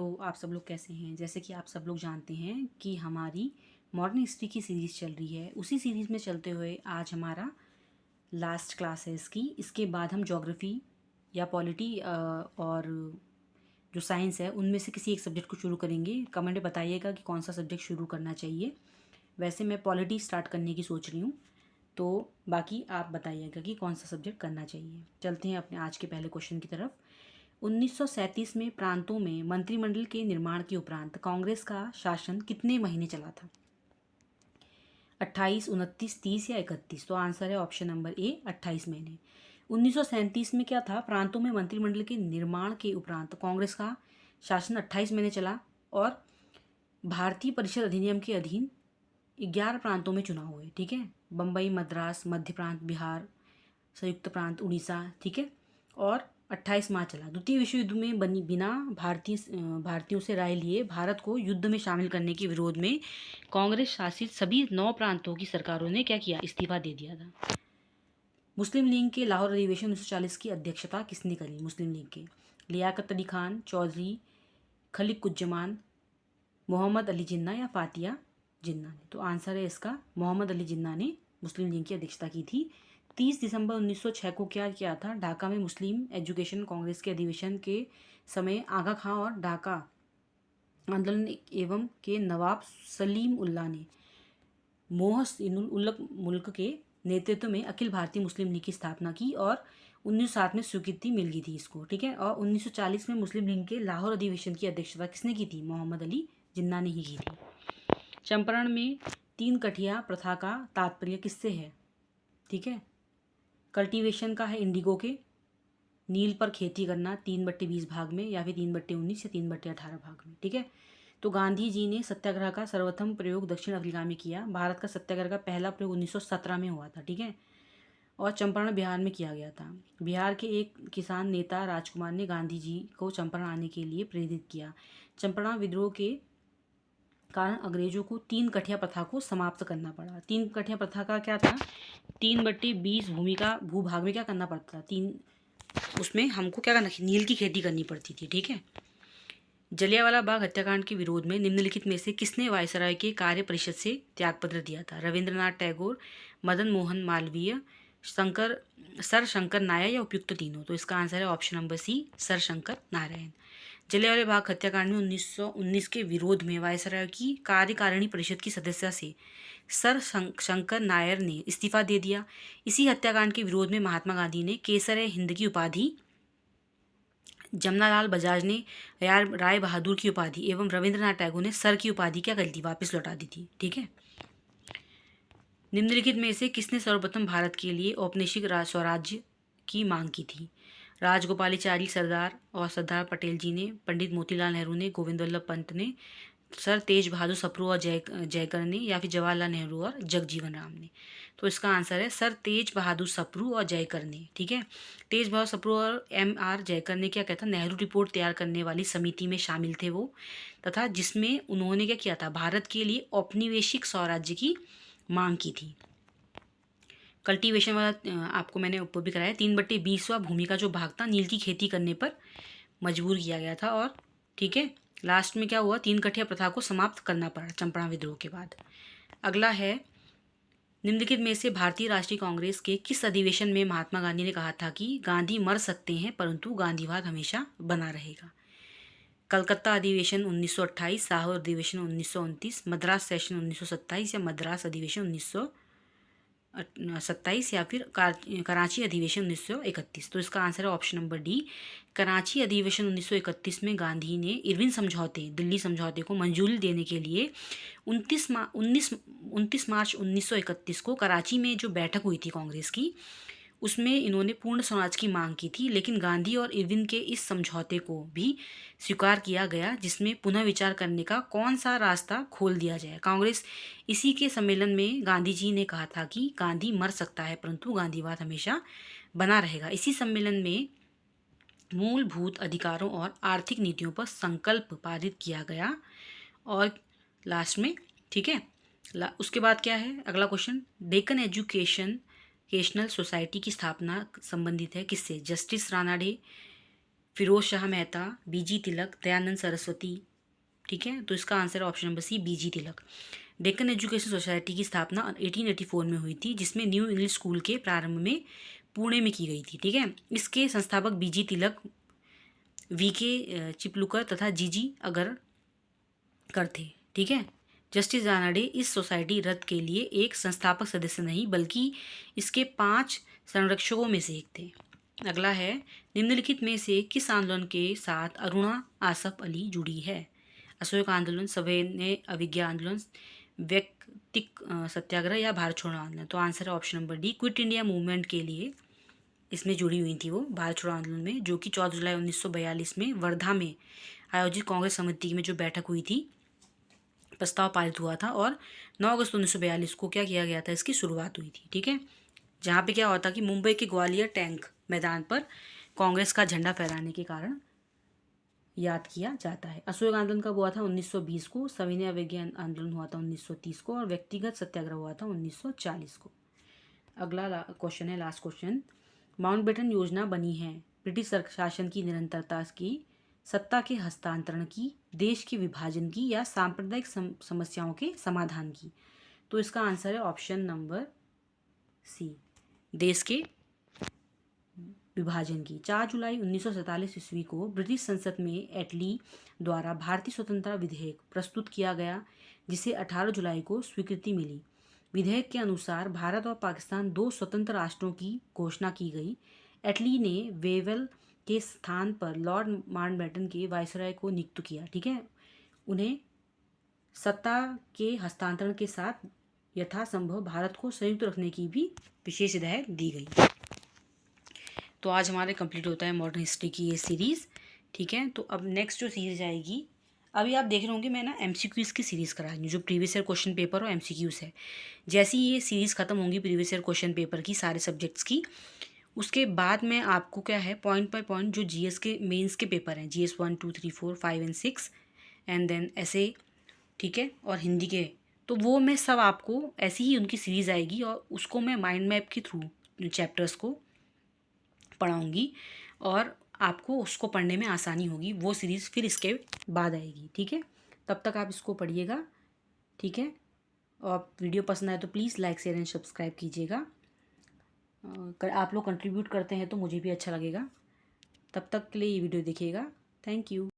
तो आप सब लोग कैसे हैं? जैसे कि आप सब लोग जानते हैं कि हमारी मॉडर्न हिस्ट्री की सीरीज़ चल रही है। उसी सीरीज़ में चलते हुए आज हमारा लास्ट क्लास है इसकी। इसके बाद हम ज्योग्राफी या पॉलिटी और जो साइंस है उनमें से किसी एक सब्जेक्ट को शुरू करेंगे। कमेंट में बताइएगा कि कौन सा सब्जेक्ट शुरू करना चाहिए। वैसे मैं पॉलिटी स्टार्ट करने की सोच रही हूँ, तो बाकी आप बताइएगा कि कौन सा सब्जेक्ट करना चाहिए। चलते हैं अपने आज के पहले क्वेश्चन की तरफ। 1937 में प्रांतों में मंत्रिमंडल के निर्माण के उपरांत कांग्रेस का शासन कितने महीने चला था? 28, 29, 30 या 31? तो आंसर है ऑप्शन नंबर ए, 28 महीने। 1937 में क्या था? प्रांतों में मंत्रिमंडल के निर्माण के उपरांत कांग्रेस का शासन 28 महीने चला और भारतीय परिषद अधिनियम के अधीन 11 प्रांतों में चुनाव हुए। ठीक है, बम्बई, मद्रास, मध्य प्रांत, बिहार, संयुक्त प्रांत, उड़ीसा। ठीक है, और 28 माह चला। द्वितीय विश्व युद्ध में बनी बिना भारतीयों से राय लिए भारत को युद्ध में शामिल करने के विरोध में कांग्रेस शासित सभी 9 प्रांतों की सरकारों ने क्या किया? इस्तीफा दे दिया था। मुस्लिम लीग के लाहौर अधिवेशन 1940 की अध्यक्षता किसने करी? मुस्लिम लीग के लियाकत अली खान, चौधरी खलिकुज्जमान, मोहम्मद अली जिन्ना या फातिया जिन्ना ने? तो आंसर है इसका मोहम्मद अली जिन्ना ने मुस्लिम लीग की अध्यक्षता की थी। 30 दिसंबर 1906 को क्या किया था? ढाका में मुस्लिम एजुकेशन कांग्रेस के अधिवेशन के समय आगा खां और ढाका आंदोलन एवं के नवाब सलीम उल्लाह ने मोहसिनुल उल मुल्क के नेतृत्व में अखिल भारतीय मुस्लिम लीग की स्थापना की और 1907 में स्वीकृति मिल गई थी इसको। ठीक है, और 1940 में मुस्लिम लीग के लाहौर अधिवेशन की अध्यक्षता किसने की थी? मोहम्मद अली जिन्ना ने ही की थी। चंपारण में 3 कठिया प्रथा का तात्पर्य किससे है? ठीक है, कल्टीवेशन का है इंडिगो के, नील पर खेती करना 3/20 भाग में, या फिर 3/19 या 3/18 भाग में। ठीक है, तो गांधी जी ने सत्याग्रह का सर्वप्रथम प्रयोग दक्षिण अफ्रीका में किया। भारत का सत्याग्रह का पहला प्रयोग 1917 में हुआ था। ठीक है, और चंपारण बिहार में किया गया था। बिहार के एक किसान नेता राजकुमार ने गांधी जी को चंपारण आने के लिए प्रेरित किया। चंपारण विद्रोह के कारण अंग्रेजों को 3 कठिया प्रथा को समाप्त करना पड़ा। 3 कठिया प्रथा का क्या था? 3/20 भूमि का भूभाग में क्या करना पड़ता था? उसमें हमको क्या करना, नील की खेती करनी पड़ती थी। ठीक है, जलियांवाला बाग हत्याकांड के विरोध में निम्नलिखित में से किसने वायसराय के कार्य परिषद से त्यागपत्र दिया था? रविंद्रनाथ टैगोर, मदन मोहन मालवीय, सर शंकर नारायण या उपयुक्त तीनों? तो इसका आंसर है option number C, sir Shankar Narayan. Jallianwala Bagh हत्याकांड में 1919 के विरोध में वायसराय की कार्यकारिणी परिषद की सदस्यता से सर शंकर नायर ने इस्तीफा दे दिया। इसी हत्याकांड के विरोध में महात्मा गांधी ने केसर हिंद की उपाधि, जमनालाल बजाज ने राय बहादुर की उपाधि एवं रविंद्रनाथ टैगोर ने सर की उपाधि क्या कर दी? वापस लौटा दी थी। ठीक है, निम्नलिखित में से किसने सर्वप्रथम भारत के लिए औपनिवेशिक स्वराज्य की मांग की थी? राजगोपालाचारी सरदार और सरदार पटेल जी ने, पंडित मोतीलाल नेहरू ने, गोविंद वल्लभ पंत ने, सर तेज बहादुर सप्रू और जयकर ने, या फिर जवाहरलाल नेहरू और जगजीवन राम ने? तो इसका आंसर है सर तेज बहादुर सप्रू और जयकर ने। ठीक है, तेज बहादुर सप्रू और MR जयकर ने क्या कहता? नेहरू रिपोर्ट तैयार करने वाली समिति में शामिल थे वो, तथा जिसमें उन्होंने क्या किया था? भारत के लिए औपनिवेशिक स्वराज्य की मांग की थी। कल्टीवेशन वाला आपको मैंने ऊपर भी कराया। 3/20 भूमि का जो भाग था नील की खेती करने पर मजबूर किया गया था। और ठीक है, लास्ट में क्या हुआ? 3 कठिया प्रथा को समाप्त करना पड़ा चंपारण विद्रोह के बाद। अगला है, निम्नलिखित में से भारतीय राष्ट्रीय कांग्रेस के किस अधिवेशन में महात्मा गांधी ने कहा था कि गांधी मर सकते हैं परंतु गांधीवाद हमेशा बना रहेगा? कलकत्ता अधिवेशन 1928, लाहौर अधिवेशन 1929, मद्रास सेशन 1927 या मद्रास अधिवेशन 1927 या फिर कराची अधिवेशन 1931? तो इसका आंसर है ऑप्शन नंबर डी, कराची अधिवेशन 1931 में गांधी ने इरविन समझौते, दिल्ली समझौते को मंजूरी देने के लिए 29 मार्च 1931 को कराची में जो बैठक हुई थी कांग्रेस की, उसमें इन्होंने पूर्ण स्वराज की मांग की थी। लेकिन गांधी और इरविन के इस समझौते को भी स्वीकार किया गया जिसमें पुनः विचार करने का कौन सा रास्ता खोल दिया जाए। कांग्रेस इसी के सम्मेलन में गांधी जी ने कहा था कि गांधी मर सकता है परंतु गांधीवाद हमेशा बना रहेगा। इसी सम्मेलन में मूलभूत अधिकारों और आर्थिक नीतियों पर संकल्प पारित किया गया। और लास्ट में, ठीक है, उसके बाद क्या है अगला क्वेश्चन? डेक्कन एजुकेशनल सोसाइटी की स्थापना संबंधित है किससे? जस्टिस रानाडे, फिरोज शाह मेहता, बीजी तिलक, दयानंद सरस्वती। ठीक है, तो इसका आंसर है ऑप्शन नंबर सी, बीजी तिलक। डेक्कन एजुकेशन सोसाइटी की स्थापना 1884 में हुई थी, जिसमें न्यू इंग्लिश स्कूल के प्रारंभ में पुणे में की गई थी। ठीक है, इसके संस्थापक बीजी तिलक, वीके चिपलुकर तथा जीजी अगरकर थे। ठीक है, जस्टिस रानाडे इस सोसाइटी रद्द के लिए एक संस्थापक सदस्य नहीं बल्कि इसके 5 संरक्षकों में से एक थे। अगला है, निम्नलिखित में से किस आंदोलन के साथ अरुणा आसफ अली जुड़ी है? अशोक आंदोलन, सविनय अवज्ञा आंदोलन, व्यक्तिक सत्याग्रह या भारत छोड़ो आंदोलन। तो आंसर है option number D, quit India movement के लिए इसमें जुड़ी हुई थी वो, भारत छोड़ो आंदोलन में, जो कि 14 जुलाई 1942 में वर्धा में आयोजित कांग्रेस समिति में जो बैठक हुई थी, प्रस्ताव पारित हुआ था और 9 अगस्त 1942 को क्या किया गया था, इसकी शुरुआत हुई थी। ठीक है, जहाँ पे क्या हुआ था कि मुंबई के ग्वालियर टैंक मैदान पर कांग्रेस का झंडा फहराने के कारण याद किया जाता है। अशोक आंदोलन कब हुआ था? 1920 को। सविनय अवज्ञा आंदोलन हुआ था 1930 को और व्यक्तिगत सत्याग्रह हुआ था 1940 को। अगला क्वेश्चन है, लास्ट क्वेश्चन। माउंटबेटन योजना बनी है ब्रिटिश शासन की निरंतरता की, सत्ता के हस्तांतरण की, देश के विभाजन की या सांप्रदायिक समस्याओं के समाधान की। तो इसका आंसर है ऑप्शन नंबर सी, देश के विभाजन की। 4 जुलाई 1947 ईस्वी को ब्रिटिश संसद में एटली द्वारा भारतीय स्वतंत्रता विधेयक प्रस्तुत किया गया, जिसे 18 जुलाई को स्वीकृति मिली। विधेयक के अनुसार भारत और पाकिस्तान 2 स्वतंत्र राष्ट्रों की घोषणा की गई। एटली ने वेवल के स्थान पर लॉर्ड माउंटबेटन के वायसराय को नियुक्त किया। ठीक है, उन्हें सत्ता के हस्तांतरण के साथ यथासंभव भारत को संयुक्त रखने की भी विशेष हिदायत दी गई। तो आज हमारे कंप्लीट होता है मॉडर्न हिस्ट्री की ये सीरीज़। ठीक है, तो अब नेक्स्ट जो सीरीज़ आएगी, अभी आप देख रहे होंगे मैं ना MCQs की सीरीज़ करा रही हूँ, जो प्रीवियस ईयर क्वेश्चन पेपर और MCQs है। जैसे ही ये सीरीज़ ख़त्म होंगी प्रीवियस ईयर क्वेश्चन पेपर की सारे सब्जेक्ट्स की, उसके बाद में आपको क्या है, पॉइंट बाय पॉइंट जो GS के मेंस के पेपर हैं, GS 1, 2, 3, 4, 5 एंड 6 एंड देन ऐसे, ठीक है, और हिंदी के, तो वो मैं सब आपको ऐसी ही उनकी सीरीज़ आएगी और उसको मैं माइंड मैप के थ्रू चैप्टर्स को पढ़ाऊँगी और आपको उसको पढ़ने में आसानी होगी। वो सीरीज़ फिर इसके बाद आएगी। ठीक है, तब तक आप इसको पढ़िएगा। ठीक है, और वीडियो पसंद आए तो please like share and subscribe कीजिएगा। आप लोग कंट्रीब्यूट करते हैं तो मुझे भी अच्छा लगेगा। तब तक के लिए ये वीडियो देखिएगा। Thank you.